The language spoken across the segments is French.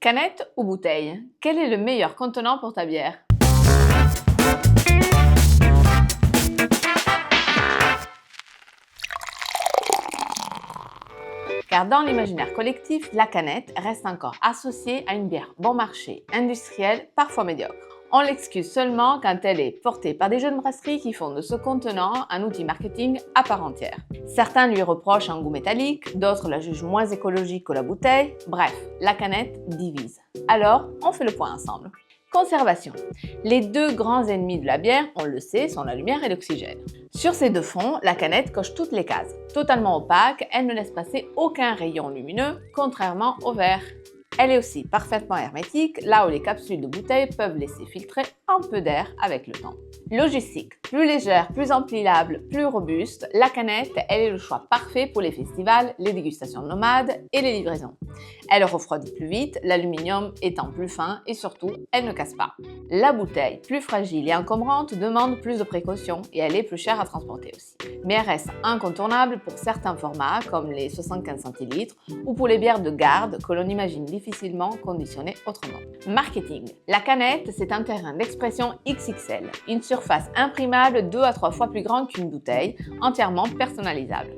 Canette ou bouteille? Quel est le meilleur contenant pour ta bière? Car dans l'imaginaire collectif, la canette reste encore associée à une bière bon marché, industrielle, parfois médiocre. On l'excuse seulement quand elle est portée par des jeunes brasseries qui font de ce contenant un outil marketing à part entière. Certains lui reprochent un goût métallique, d'autres la jugent moins écologique que la bouteille. Bref, la canette divise. Alors, on fait le point ensemble. Conservation. Les deux grands ennemis de la bière, on le sait, sont la lumière et l'oxygène. Sur ces deux fronts, la canette coche toutes les cases. Totalement opaque, elle ne laisse passer aucun rayon lumineux, contrairement au verre. Elle est aussi parfaitement hermétique, là où les capsules de bouteille peuvent laisser filtrer un peu d'air avec le temps. Logistique. Plus légère, plus empilable, plus robuste, la canette, elle est le choix parfait pour les festivals, les dégustations nomades et les livraisons. Elle refroidit plus vite, l'aluminium étant plus fin et surtout, elle ne casse pas. La bouteille, plus fragile et encombrante, demande plus de précautions et elle est plus chère à transporter aussi. Mais elle reste incontournable pour certains formats comme les 75 centilitres ou pour les bières de garde que l'on imagine difficilement conditionnées autrement. Marketing. La canette, c'est un terrain d'expression XXL, une surface imprimable 2 à 3 fois plus grande qu'une bouteille, entièrement personnalisable.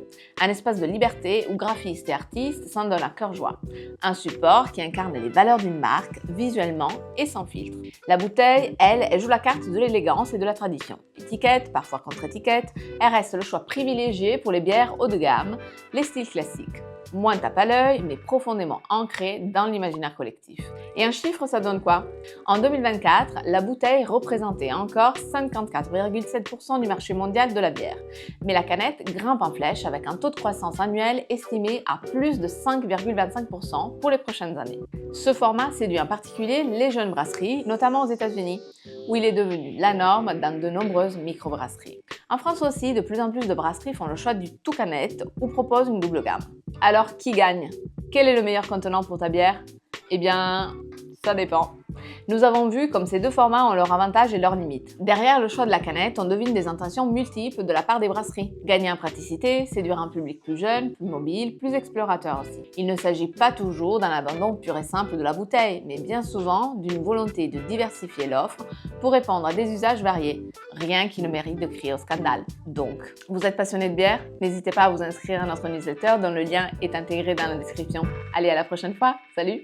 Un espace de liberté où graphistes et artistes s'en donnent à cœur joie. Un support qui incarne les valeurs d'une marque, visuellement et sans filtre. La bouteille, elle joue la carte de l'élégance et de la tradition. Étiquette, parfois contre-étiquette, elle reste le choix privilégié pour les bières haut de gamme, les styles classiques. Moins tape à l'œil, mais profondément ancré dans l'imaginaire collectif. Et un chiffre, ça donne quoi? En 2024, la bouteille représentait encore 54,7% du marché mondial de la bière. Mais la canette grimpe en flèche avec un taux de croissance annuel estimé à plus de 5,25% pour les prochaines années. Ce format séduit en particulier les jeunes brasseries, notamment aux États-Unis, où il est devenu la norme dans de nombreuses microbrasseries. En France aussi, de plus en plus de brasseries font le choix du tout canette ou proposent une double gamme. Alors, qui gagne? Quel est le meilleur contenant pour ta bière? Eh bien, ça dépend. Nous avons vu comme ces deux formats ont leurs avantages et leurs limites. Derrière le choix de la canette, on devine des intentions multiples de la part des brasseries. Gagner en praticité, séduire un public plus jeune, plus mobile, plus explorateur aussi. Il ne s'agit pas toujours d'un abandon pur et simple de la bouteille, mais bien souvent d'une volonté de diversifier l'offre pour répondre à des usages variés. Rien qui ne mérite de crier au scandale. Donc, vous êtes passionné de bière? N'hésitez pas à vous inscrire à notre newsletter dont le lien est intégré dans la description. Allez, à la prochaine fois. Salut!